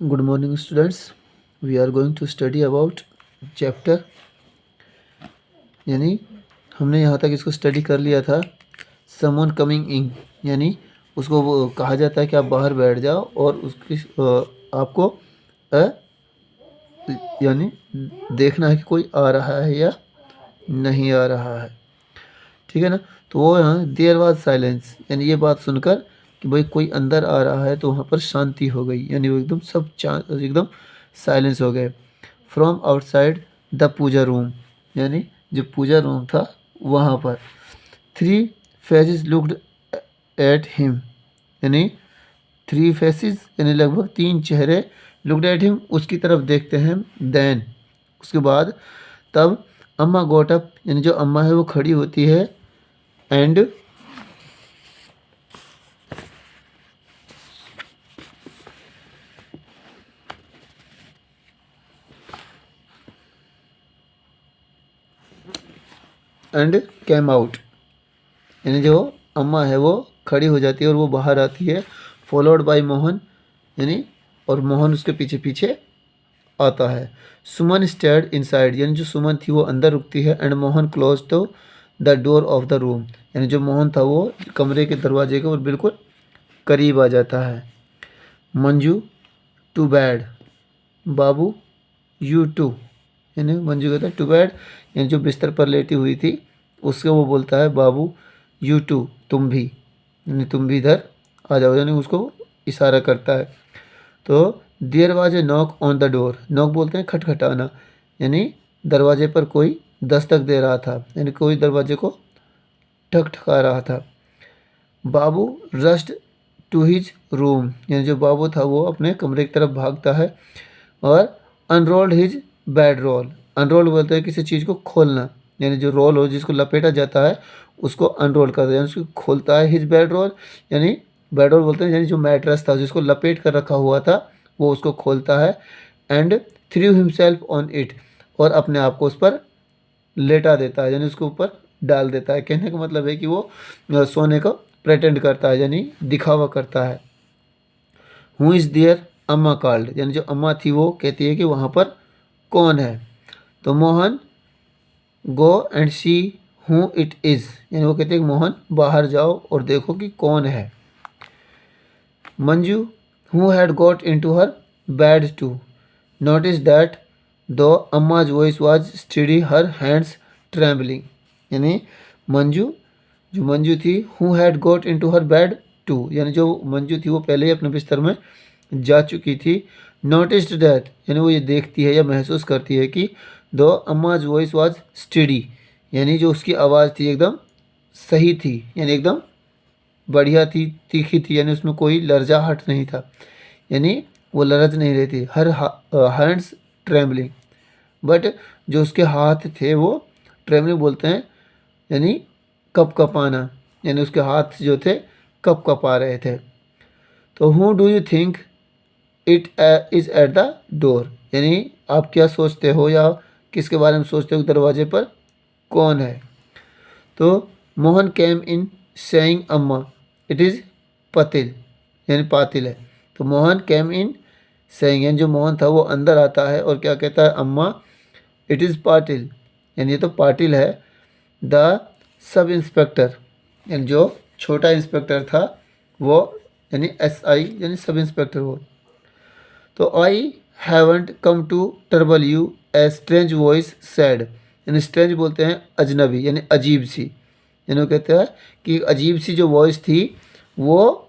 Good morning, students. We are going to study about chapter, यानी हमने यहाँ तक इसको स्टडी कर लिया था। समवन कमिंग इन, यानी उसको वो कहा जाता है कि आप बाहर बैठ जाओ और उसकी आपको यानी देखना है कि कोई आ रहा है या नहीं आ रहा है। ठीक है ना। तो वो यहाँ देयर वाज साइलेंस, यानी ये बात सुनकर कि भाई कोई अंदर आ रहा है तो वहाँ पर शांति हो गई, यानी वो एकदम सब एकदम साइलेंस हो गए। From outside the puja room, यानी जो पूजा रूम था वहाँ पर। Three faces looked at him, यानी थ्री फेसेस यानी लगभग तीन चेहरे लुक्ड एट हिम उसकी तरफ देखते हैं। देन उसके बाद तब अम्मा गोट अप, यानी जो अम्मा है वो खड़ी होती है। एंड कैम आउट, यानी जो अम्मा है वो खड़ी हो जाती है और वो बाहर आती है। फॉलोड बाय मोहन, यानी और मोहन उसके पीछे पीछे आता है। सुमन स्टेयर्ड इनसाइड, यानी जो सुमन थी वो अंदर रुकती है। And Mohan close to the door of the room, यानी जो मोहन था वो कमरे के दरवाजे के और बिल्कुल करीब आ जाता है। Manju to bed, Babu you too, यानी मंजू कहता है टू बेड, यानी जो बिस्तर पर लेटी हुई थी उसके वो बोलता है बाबू यू टू, तुम भी, यानी तुम भी इधर आ जाओ, यानी उसको इशारा करता है। तो there was a knock on the door, knock बोलते हैं खटखटाना, यानी दरवाजे पर कोई दस्तक दे रहा था, यानी कोई दरवाजे को ठकठका रहा था। बाबू रश्ड टू हिज रूम, यानी जो बाबू था वो अपने कमरे की तरफ भागता है। और unrolled his bed roll, unroll बोलते हैं किसी चीज़ को खोलना, यानी जो रोल हो जिसको लपेटा जाता है उसको अनरोल करता है, यानी उसको खोलता है। हिज बेड रोल, यानी बेड रोल बोलते हैं यानी जो मैट्रेस था जिसको लपेट कर रखा हुआ था वो उसको खोलता है। And through himself on it, और अपने आप को उस पर लेटा देता है, यानी उसके ऊपर डाल देता है। कहने का मतलब है कि वो सोने को प्रेटेंड करता है, यानी दिखावा करता है। हु इज़ देयर अम्मा कॉल्ड, यानी जो अम्मा थी वो कहती है कि वहाँ पर कौन है। तो Mohan go and see who it is, यानी वो कहते हैं कि मोहन बाहर जाओ और देखो कि कौन है। Manju who had got into her bed to notice that though Amma's voice was steady her hands trembling, यानी मंजू जो मंजू थी who had got into her bed too, यानी जो मंजू थी वो पहले ही अपने बिस्तर में जा चुकी थी। नोटिस्ड दैट, यानी वो ये देखती है या महसूस करती है कि दो अम्माज वॉइस वाज स्टडी, यानी जो उसकी आवाज़ थी एकदम सही थी, यानी एकदम बढ़िया थी, तीखी थी, यानी उसमें कोई लर्जाहट नहीं था, यानी वो लरज नहीं रही थी। हर हैंड्स ट्रेम्बलिंग, बट जो उसके हाथ थे वो ट्रेम्बलिंग बोलते हैं, यानी कप कपाना, यानी उसके हाथ जो थे कप कपा रहे थे। तो who do you think it is at the door, यानी आप क्या सोचते हो या किसके बारे में सोचते हो दरवाजे पर कौन है। तो मोहन कैम इन सेइंग अम्मा इट इज़ पतिल, यानी पातिल है। तो मोहन कैम इन सेइंग, यानी जो मोहन था वो अंदर आता है और क्या कहता है अम्मा इट इज़ पाटिल, यानी ये तो पाटिल है। द सब इंस्पेक्टर, यानी जो छोटा इंस्पेक्टर था वो, यानी SI यानी सब इंस्पेक्टर वो। तो I haven't come to trouble you a strange voice said, यानी स्ट्रेंज बोलते हैं अजनबी, यानी अजीब सी, यानी वो कहते हैं कि अजीब सी जो वॉइस थी वो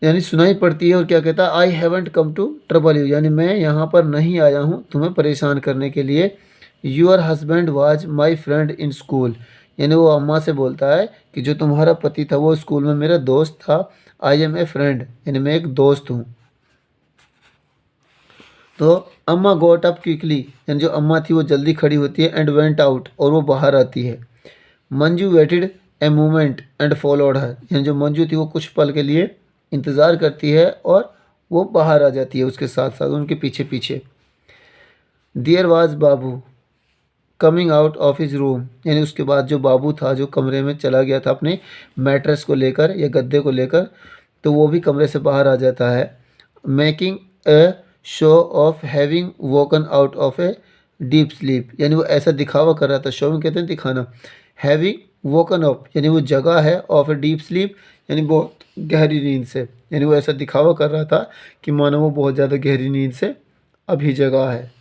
यानी सुनाई पड़ती है। और क्या कहता है I haven't come to trouble you, यानी मैं यहाँ पर नहीं आया हूँ तुम्हें परेशान करने के लिए। Your husband was my friend in school, यानी वो अम्मा से बोलता है कि जो तुम्हारा पति था वो स्कूल में मेरा दोस्त था। आई एम ए फ्रेंड, यानी मैं एक दोस्त हूँ। तो अम्मा गोट अप क्विकली, यानी जो अम्मा थी वो जल्दी खड़ी होती है। एंड वेंट आउट, और वो बाहर आती है। Manju waited a moment and followed her, यानी जो मंजू थी वो कुछ पल के लिए इंतज़ार करती है और वो बाहर आ जाती है उसके साथ साथ उनके पीछे पीछे। There was Babu coming out of his room, यानी उसके बाद जो बाबू था जो कमरे में चला गया था अपने मैट्रेस को लेकर या गद्दे को लेकर, तो वो भी कमरे से बाहर आ जाता है। Making a show off having woken out of a deep sleep, यानी वो ऐसा दिखावा कर रहा था। शोविंग कहते हैं दिखाना। हैविंग वोकन अप यानी वो जगह है, ऑफ ए डीप स्लीप यानी बहुत गहरी नींद से, यानी वो ऐसा दिखावा कर रहा था कि मानो वो बहुत ज़्यादा गहरी नींद से अभी जगह है।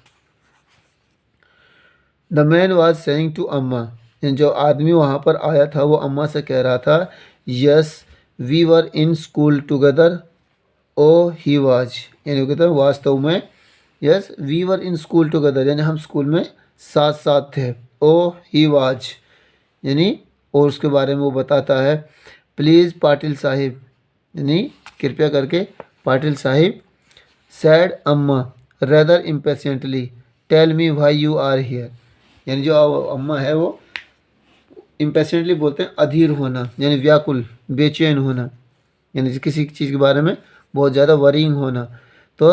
The man was saying to Amma, यानी जो आदमी वहाँ पर आया था वो अम्मा से कह रहा था, yes we were in school together oh he was, यानी वो कहता है वास्तव में yes we were in school together यानी हम स्कूल में साथ साथ थे। ओ ही वाज यानी और उसके बारे में वो बताता है। प्लीज़ पाटिल साहिब यानी कृपया करके पाटिल साहिब। Said Amma rather impatiently tell me why you are here, यानी जो अम्मा है वो इम्पेशेंटली बोलते हैं अधीर होना, यानी व्याकुल बेचैन होना, यानी किसी चीज़ के बारे में बहुत ज़्यादा वरींग होना। तो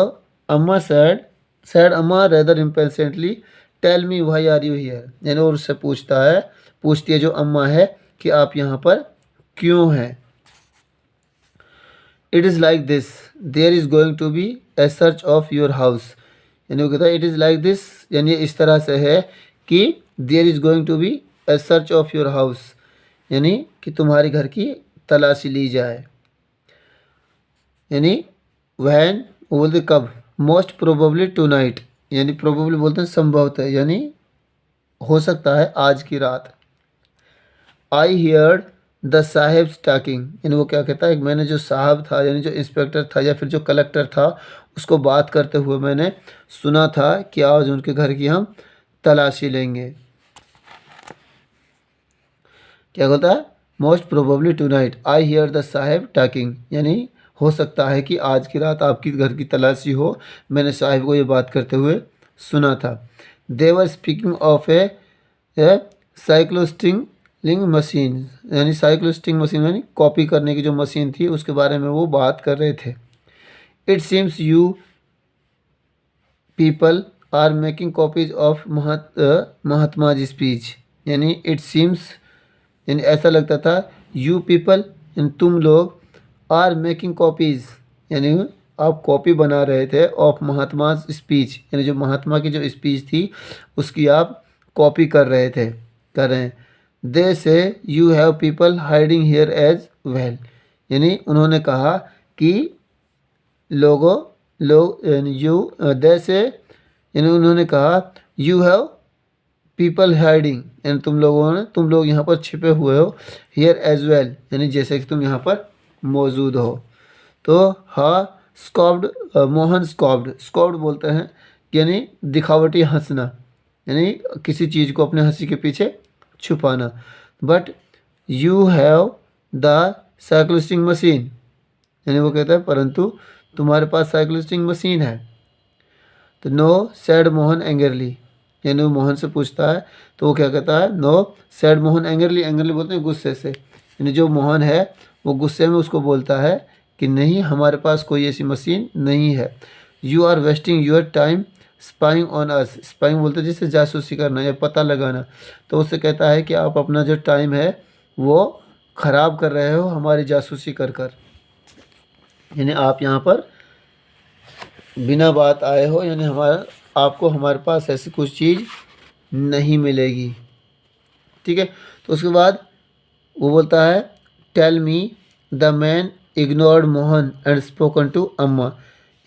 Amma said Amma rather impatiently tell me why are you here, यानी और उससे पूछती है जो अम्मा है कि आप यहाँ पर क्यों हैं। It is like this there is going to be a search of your house, यानी वो कहता है इट इज़ लाइक दिस यानी इस तरह से है कि there is going to be a search of your house, यानी कि तुम्हारे घर की तलाशी ली जाए। यानी वैन वो बोलते कब, मोस्ट प्रोबेबली टू नाइट, यानी प्रोबेबली बोलते हैं संभवतः यानी हो सकता है आज की रात। I heard the sahib talking, यानी वो क्या कहता है मैंने जो साहब था यानी जो इंस्पेक्टर था या फिर जो कलेक्टर था उसको बात करते हुए मैंने सुना था कि आज उनके घर की हम तलाशी लेंगे। क्या बोलता है most probably tonight I hear the sahib talking, यानी हो सकता है कि आज की रात आपकी घर की तलाशी हो, मैंने साहिब को ये बात करते हुए सुना था। They were speaking of a cyclostyling machine, यानी साइक्लोस्टिंग मशीन यानी कॉपी करने की जो मशीन थी उसके बारे में वो बात कर रहे थे। It seems you people are making copies of Mahatma ji speech, यानी इट सीम्स यानी ऐसा लगता था यू पीपल यानी तुम लोग आर मेकिंग कॉपीज़ यानी आप कॉपी बना रहे थे ऑफ महात्मा स्पीच, यानी जो महात्मा की जो स्पीच थी उसकी आप कॉपी कर रहे हैं। They say you have people hiding here as well, यानी उन्होंने कहा कि लोग यू दे से यानी उन्होंने कहा यू हैव पीपल हाइडिंग यानी तुम लोग यहाँ पर छिपे हुए हो, हियर एज वेल यानी जैसे कि तुम यहाँ पर मौजूद हो। तो हाँ स्कॉप्ड मोहन स्कॉप्ड बोलते हैं यानी दिखावटी हंसना, यानी किसी चीज़ को अपने हंसी के पीछे छुपाना। But you have the cyclostyling machine, यानी वो कहता है परंतु तुम्हारे पास साइक्लिस्टिंग मशीन है। तो नो सैड मोहन एंगरली, यानी वो मोहन से पूछता है तो वो क्या कहता है नो सैड मोहन एंगरली बोलते हैं गुस्से से, यानी जो मोहन है वो गुस्से में उसको बोलता है कि नहीं हमारे पास कोई ऐसी मशीन नहीं है। You are wasting your time spying on us, spying बोलते हैं जिससे जासूसी करना या पता लगाना। तो उससे कहता है कि आप अपना जो टाइम है वो ख़राब कर रहे हो हमारी जासूसी कर, यानी आप यहाँ पर बिना बात आए हो, यानी आपको हमारे पास ऐसी कुछ चीज़ नहीं मिलेगी। ठीक है, तो उसके बाद वो बोलता है tell me the man ignored Mohan and spoken to Amma,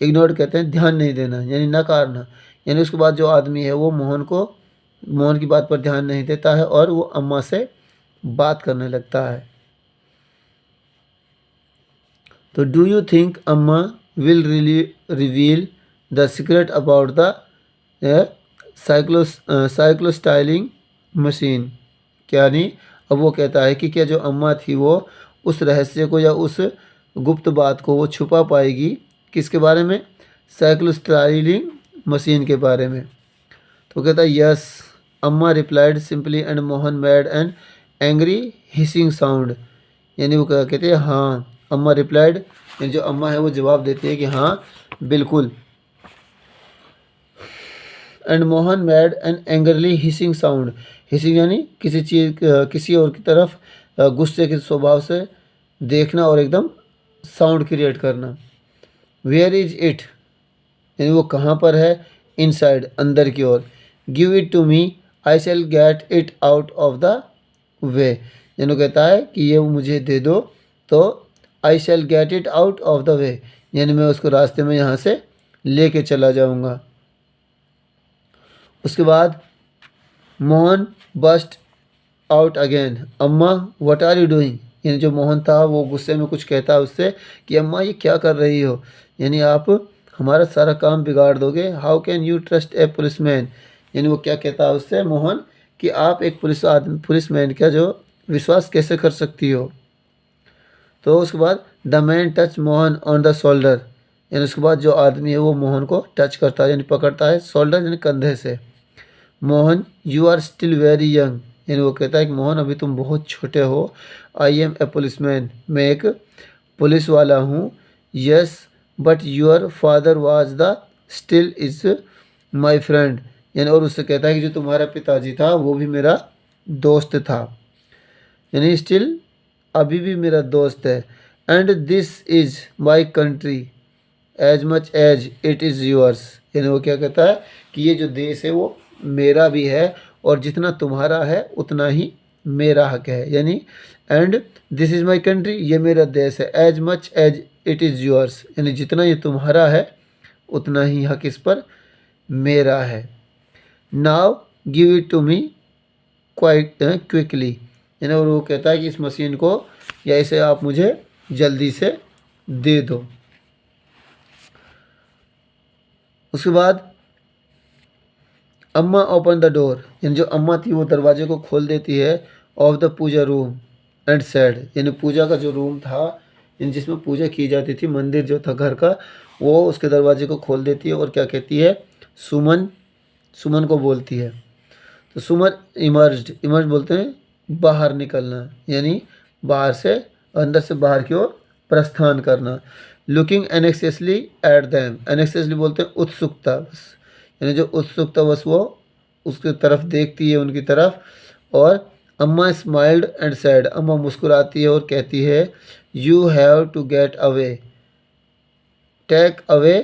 ignored कहते हैं ध्यान नहीं देना यानी नकारना, यानी उसके बाद जो आदमी है वो मोहन की बात पर ध्यान नहीं देता है और वो अम्मा से बात करने लगता है। तो डू यू थिंक अम्मा will reveal the secret about the साइक्लोस्टाइलिंग machine, क्या नहीं अब वो कहता है कि क्या जो अम्मा थी वो उस रहस्य को या उस गुप्त बात को वो छुपा पाएगी, किसके बारे में, साइक्लोस्टाइलिंग मशीन के बारे में। तो कहता है यस अम्मा replied simply and Mohan made an angry hissing sound, यानी वो कहते हैं हाँ, अम्मा रिप्लाइड यानी जो अम्मा है वो जवाब देती है कि हाँ बिल्कुल, and Mohan made an angrily hissing sound, hissing यानी किसी और की तरफ गुस्से के स्वभाव से देखना और एकदम साउंड क्रिएट करना। वेयर इज इट, यानी वो कहाँ पर है, इनसाइड, अंदर की ओर। Give it to me, I shall get it out of the way, यानी वो कहता है कि ये मुझे दे दो, तो I shall get it out of the way, यानी मैं उसको रास्ते में यहाँ से लेके चला जाऊँगा। उसके बाद मोहन बस्ट आउट अगेन, अम्मा व्हाट आर यू डूइंग, यानी जो मोहन था वो गुस्से में कुछ कहता है उससे कि अम्मा ये क्या कर रही हो, यानी आप हमारा सारा काम बिगाड़ दोगे। How can you trust a policeman, यानी वो क्या कहता है उससे मोहन कि आप एक पुलिसमैन का जो विश्वास कैसे कर सकती हो। तो उसके बाद the man touch Mohan on the shoulder, यानी उसके बाद जो आदमी है वो मोहन को टच करता है, यानी पकड़ता है, शोल्डर यानी कंधे से। Mohan you are still very young, यानी वो कहता है कि मोहन अभी तुम बहुत छोटे हो। आई एम ए पुलिसमैन, मैं एक पुलिस वाला हूँ। Yes but your father was the still is my friend, यानी और उससे कहता है कि जो तुम्हारा पिताजी था वो भी मेरा दोस्त था, यानी स्टिल अभी भी मेरा दोस्त है। And this is my country as much as it is yours, यानी वो क्या कहता है कि ये जो देश है वो मेरा भी है और जितना तुम्हारा है उतना ही मेरा हक है, यानी and this is my country, ये मेरा देश है, as much as it is yours, यानी जितना ये तुम्हारा है उतना ही हक इस पर मेरा है। Now give it to me quite quickly, यानी और वो कहता है कि इस मशीन को या इसे आप मुझे जल्दी से दे दो। उसके बाद अम्मा ओपन द डोर, यानी जो अम्मा थी वो दरवाजे को खोल देती है, of the puja room and said, यानी पूजा का जो रूम था यानी जिसमें पूजा की जाती थी, मंदिर जो था घर का, वो उसके दरवाजे को खोल देती है और क्या कहती है, सुमन, सुमन को बोलती है। तो सुमन इमर्ज्ड, इमर्ज बोलते हैं बाहर निकलना, यानी बाहर से, अंदर से बाहर की ओर प्रस्थान करना। लुकिंग एनेक्सियसली एट दैम, एनेक्सियसली बोलते हैं उत्सुकता बस, यानी जो उत्सुकता बस वो उसकी तरफ देखती है, उनकी तरफ। और अम्मा स्माइल्ड एंड सैड, अम्मा मुस्कुराती है और कहती है you have to get away, take away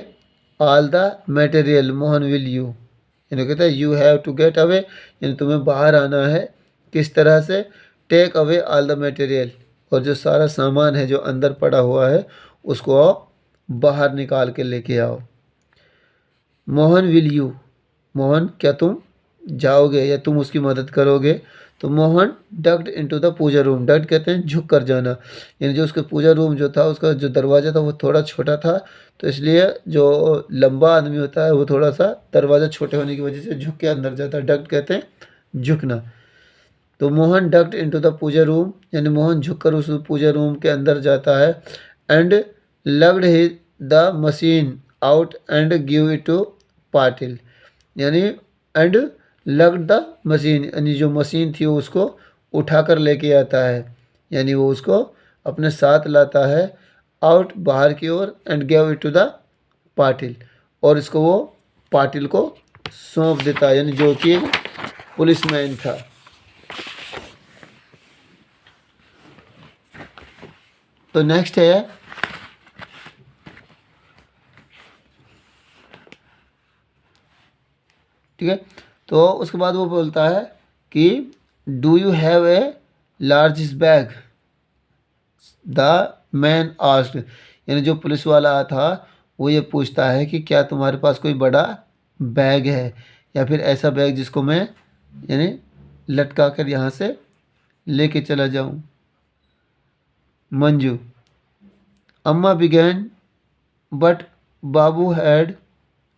all the material Mohan will you, यानी कहता है you have to get away, यानी तुम्हें बाहर आना है, किस तरह से, take away all the material, और जो सारा सामान है जो अंदर पड़ा हुआ है उसको आप बाहर निकाल के लेके आओ। मोहन विल यू, मोहन क्या तुम जाओगे या तुम उसकी मदद करोगे। तो Mohan ducked into the puja room, ducked कहते हैं झुक कर जाना, यानी जो उसका पूजा रूम जो था उसका जो दरवाज़ा था वो थोड़ा छोटा था, तो इसलिए जो लंबा आदमी होता है वो थोड़ा सा दरवाज़ा छोटे होने की वजह से झुक के अंदर जाता है, डक्ड कहते हैं झुकना। तो Mohan ducked into the puja room, यानी मोहन झुककर उस पूजा रूम के अंदर जाता है। And lugged he the machine out and give it to Patil, यानी एंड लग्ड द मशीन, यानी जो मशीन थी उसको उठा कर लेके आता है, यानी वो उसको अपने साथ लाता है, आउट बाहर की ओर, and give it to the Patil, और इसको वो पाटिल को सौंप देता है, यानी जो कि पुलिसमैन था। तो नेक्स्ट है ठीक है, तो उसके बाद वो बोलता है कि do you have a large bag, the man asked, यानी जो पुलिस वाला था वो ये पूछता है कि क्या तुम्हारे पास कोई बड़ा बैग है, या फिर ऐसा बैग जिसको मैं यानी लटका कर यहाँ से लेके चला जाऊँ। मंजू, अम्मा began but Babu had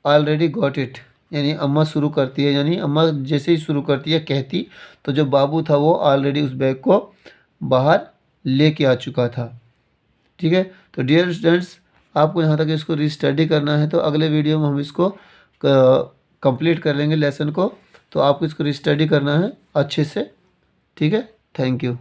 already got it, यानी अम्मा शुरू करती है, यानी अम्मा जैसे ही शुरू करती है कहती, तो जो बाबू था वो ऑलरेडी उस बैग को बाहर लेके आ चुका था। ठीक है, तो डियर स्टूडेंट्स, आपको यहाँ तक इसको रीस्टडी करना है, तो अगले वीडियो में हम इसको कंप्लीट कर लेंगे लेसन को, तो आपको इसको रीस्टडी करना है अच्छे से। ठीक है, थैंक यू।